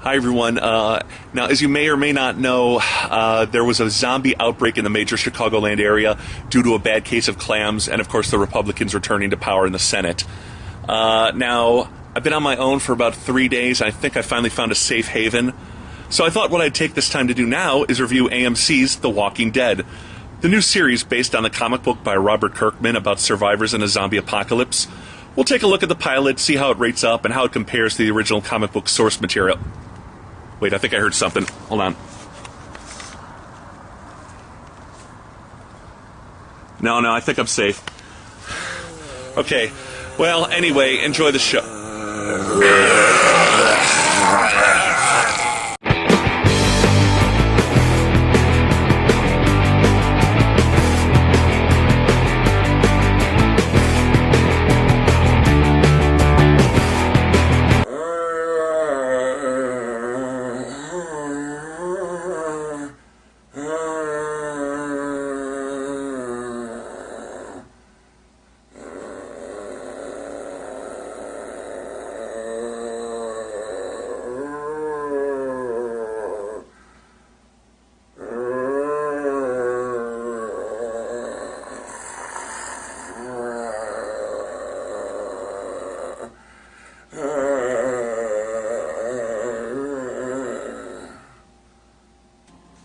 Hi, everyone. Now, as you may or may not know, there was a zombie outbreak in the major Chicagoland area due to a bad case of clams, and, of course, the Republicans returning to power in the Senate. Now, I've been on my own for about 3 days. I think I finally found a safe haven. So I thought what I'd take this time to do now is review AMC's The Walking Dead, the new series based on the comic book by Robert Kirkman about survivors in a zombie apocalypse. We'll take a look at the pilot, see how it rates up, and how it compares to the original comic book source material. Wait, I think I heard something. Hold on. No, I think I'm safe. Okay. Well, anyway, enjoy the show.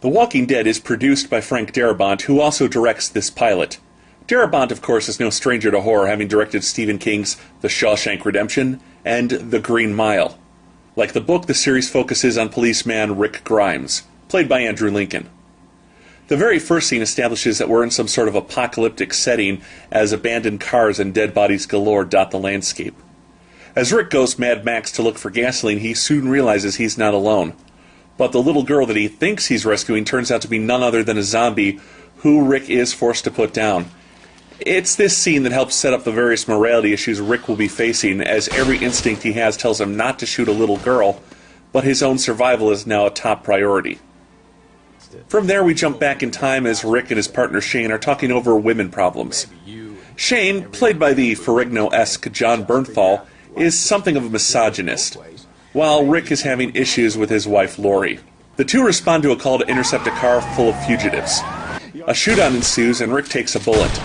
The Walking Dead is produced by Frank Darabont, who also directs this pilot. Darabont, of course, is no stranger to horror, having directed Stephen King's The Shawshank Redemption and The Green Mile. Like the book, the series focuses on policeman Rick Grimes, played by Andrew Lincoln. The very first scene establishes that we're in some sort of apocalyptic setting as abandoned cars and dead bodies galore dot the landscape. As Rick goes Mad Max to look for gasoline, he soon realizes he's not alone. But the little girl that he thinks he's rescuing turns out to be none other than a zombie who Rick is forced to put down. It's this scene that helps set up the various morality issues Rick will be facing, as every instinct he has tells him not to shoot a little girl, but his own survival is now a top priority. From there we jump back in time as Rick and his partner Shane are talking over women problems. Shane, played by the Ferrigno-esque John Bernthal, is something of a misogynist, while Rick is having issues with his wife Lori. The two respond to a call to intercept a car full of fugitives. A shootout ensues and Rick takes a bullet.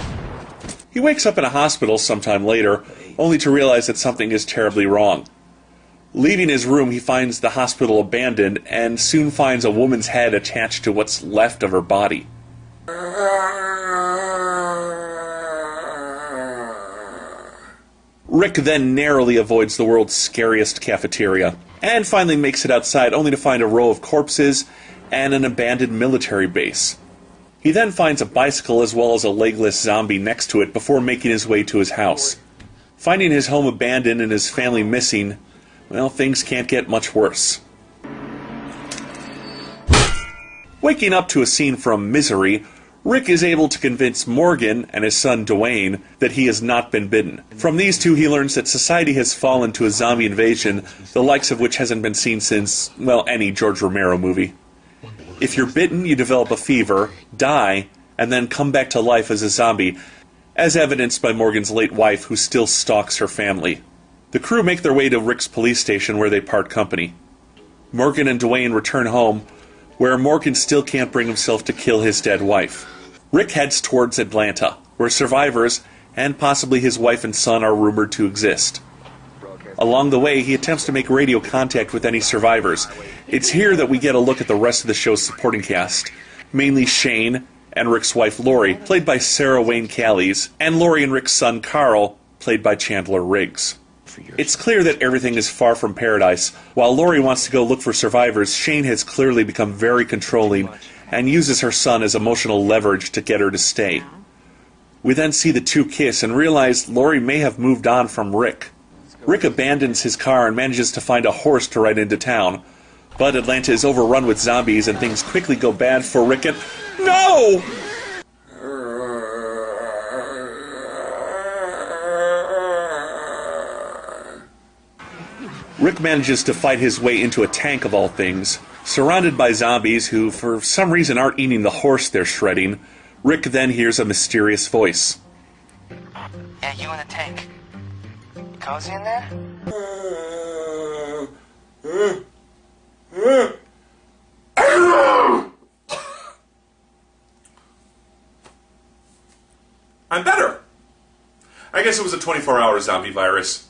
He wakes up in a hospital sometime later, only to realize that something is terribly wrong. Leaving his room, he finds the hospital abandoned and soon finds a woman's head attached to what's left of her body. Rick then narrowly avoids the world's scariest cafeteria, and finally makes it outside only to find a row of corpses and an abandoned military base. He then finds a bicycle as well as a legless zombie next to it before making his way to his house. Finding his home abandoned and his family missing, well, things can't get much worse. Waking up to a scene from Misery, Rick is able to convince Morgan and his son Dwayne that he has not been bitten. From these two he learns that society has fallen to a zombie invasion, the likes of which hasn't been seen since, well, any George Romero movie. If you're bitten, you develop a fever, die, and then come back to life as a zombie, as evidenced by Morgan's late wife who still stalks her family. The crew make their way to Rick's police station where they part company. Morgan and Dwayne return home, where Morgan still can't bring himself to kill his dead wife. Rick heads towards Atlanta, where survivors, and possibly his wife and son, are rumored to exist. Along the way, he attempts to make radio contact with any survivors. It's here that we get a look at the rest of the show's supporting cast, mainly Shane and Rick's wife Lori, played by Sarah Wayne Callies, and Lori and Rick's son Carl, played by Chandler Riggs. It's clear that everything is far from paradise. While Lori wants to go look for survivors, Shane has clearly become very controlling and uses her son as emotional leverage to get her to stay. We then see the two kiss and realize Lori may have moved on from Rick. Rick abandons his car and manages to find a horse to ride into town, but Atlanta is overrun with zombies and things quickly go bad for Rick and... No! Rick manages to fight his way into a tank of all things. Surrounded by zombies who, for some reason, aren't eating the horse they're shredding, Rick then hears a mysterious voice. Yeah, you in the tank. Cozy in there? I'm better. I guess it was a 24-hour zombie virus.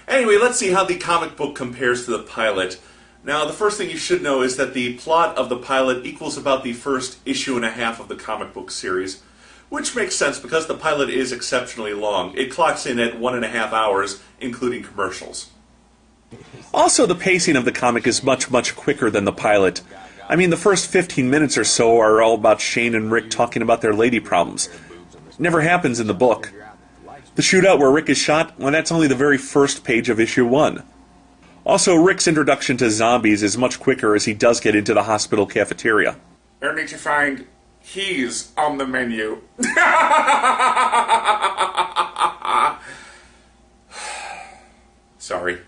Anyway, let's see how the comic book compares to the pilot. Now, the first thing you should know is that the plot of the pilot equals about the first issue and a half of the comic book series, which makes sense because the pilot is exceptionally long. It clocks in at 1.5 hours, including commercials. Also, the pacing of the comic is much, much quicker than the pilot. I mean, the first 15 minutes or so are all about Shane and Rick talking about their lady problems. It never happens in the book. The shootout where Rick is shot, well, that's only the very first page of issue 1. Also, Rick's introduction to zombies is much quicker as he does get into the hospital cafeteria. You need to find he's on the menu. Sorry.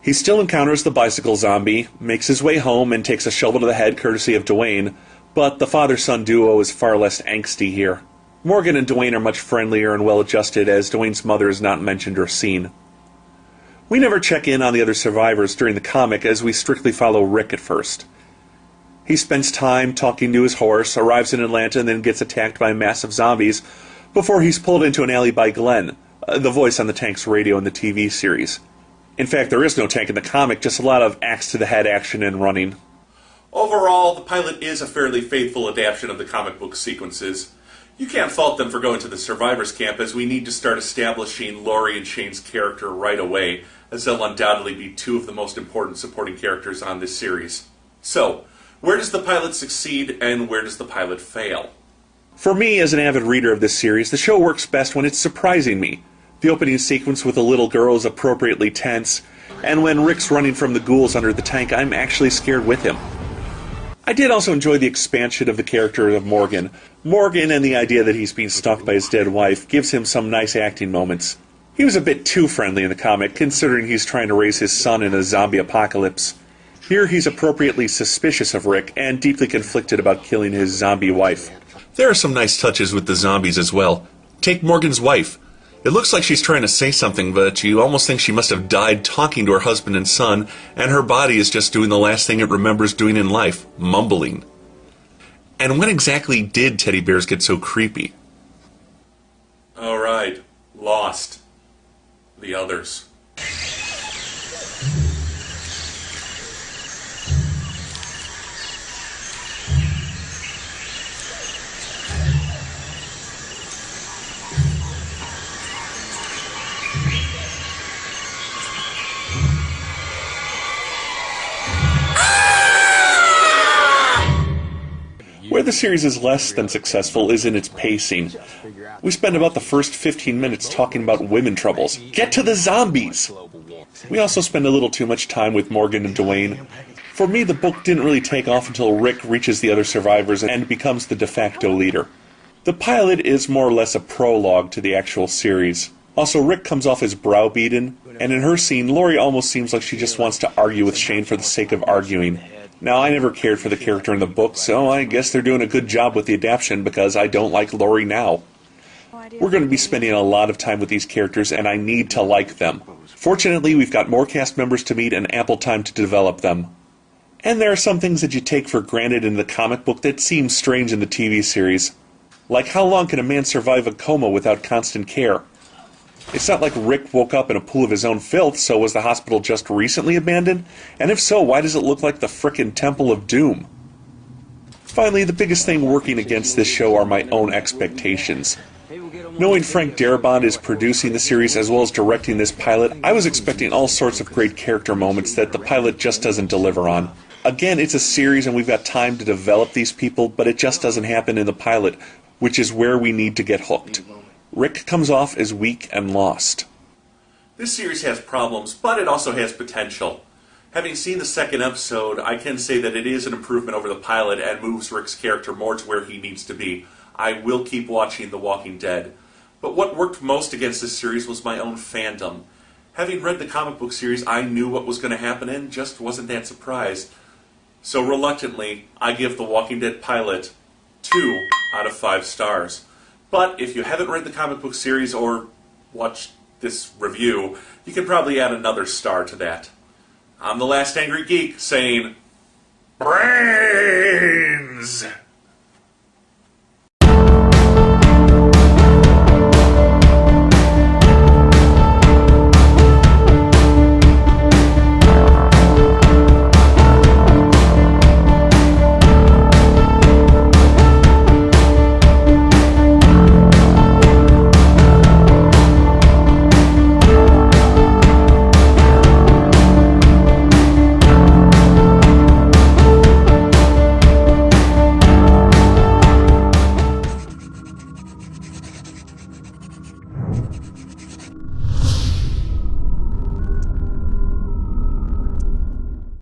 He still encounters the bicycle zombie, makes his way home, and takes a shovel to the head courtesy of Dwayne, but the father-son duo is far less angsty here. Morgan and Dwayne are much friendlier and well-adjusted as Dwayne's mother is not mentioned or seen. We never check in on the other survivors during the comic as we strictly follow Rick at first. He spends time talking to his horse, arrives in Atlanta, and then gets attacked by massive zombies before he's pulled into an alley by Glenn, the voice on the tank's radio in the TV series. In fact, there is no tank in the comic, just a lot of axe-to-the-head action and running. Overall, the pilot is a fairly faithful adaptation of the comic book sequences. You can't fault them for going to the survivors camp, as we need to start establishing Laurie and Shane's character right away, as they'll undoubtedly be two of the most important supporting characters on this series. So, where does the pilot succeed and where does the pilot fail? For me, as an avid reader of this series, the show works best when it's surprising me. The opening sequence with the little girl is appropriately tense, and when Rick's running from the ghouls under the tank, I'm actually scared with him. I did also enjoy the expansion of the character of Morgan. Morgan and the idea that he's being stalked by his dead wife gives him some nice acting moments. He was a bit too friendly in the comic, considering he's trying to raise his son in a zombie apocalypse. Here he's appropriately suspicious of Rick and deeply conflicted about killing his zombie wife. There are some nice touches with the zombies as well. Take Morgan's wife. It looks like she's trying to say something, but you almost think she must have died talking to her husband and son, and her body is just doing the last thing it remembers doing in life, mumbling. And when exactly did teddy bears get so creepy? Alright, Lost. The others. Where the series is less than successful is in its pacing. We spend about the first 15 minutes talking about women troubles. Get to the zombies! We also spend a little too much time with Morgan and Dwayne. For me, the book didn't really take off until Rick reaches the other survivors and becomes the de facto leader. The pilot is more or less a prologue to the actual series. Also, Rick comes off as browbeaten, and in her scene, Laurie almost seems like she just wants to argue with Shane for the sake of arguing. Now, I never cared for the character in the book, so I guess they're doing a good job with the adaptation because I don't like Laurie now. We're going to be spending a lot of time with these characters, and I need to like them. Fortunately, we've got more cast members to meet and ample time to develop them. And there are some things that you take for granted in the comic book that seem strange in the TV series. Like, how long can a man survive a coma without constant care? It's not like Rick woke up in a pool of his own filth, so was the hospital just recently abandoned? And if so, why does it look like the frickin' Temple of Doom? Finally, the biggest thing working against this show are my own expectations. Knowing Frank Darabont is producing the series as well as directing this pilot, I was expecting all sorts of great character moments that the pilot just doesn't deliver on. Again, it's a series and we've got time to develop these people, but it just doesn't happen in the pilot, which is where we need to get hooked. Rick comes off as weak and lost. This series has problems, but it also has potential. Having seen the second episode, I can say that it is an improvement over the pilot and moves Rick's character more to where he needs to be. I will keep watching The Walking Dead. But what worked most against this series was my own fandom. Having read the comic book series, I knew what was going to happen and just wasn't that surprised. So reluctantly, I give The Walking Dead pilot 2 out of 5 stars. But if you haven't read the comic book series or watched this review, you can probably add another star to that. I'm the Last Angry Geek saying, brains!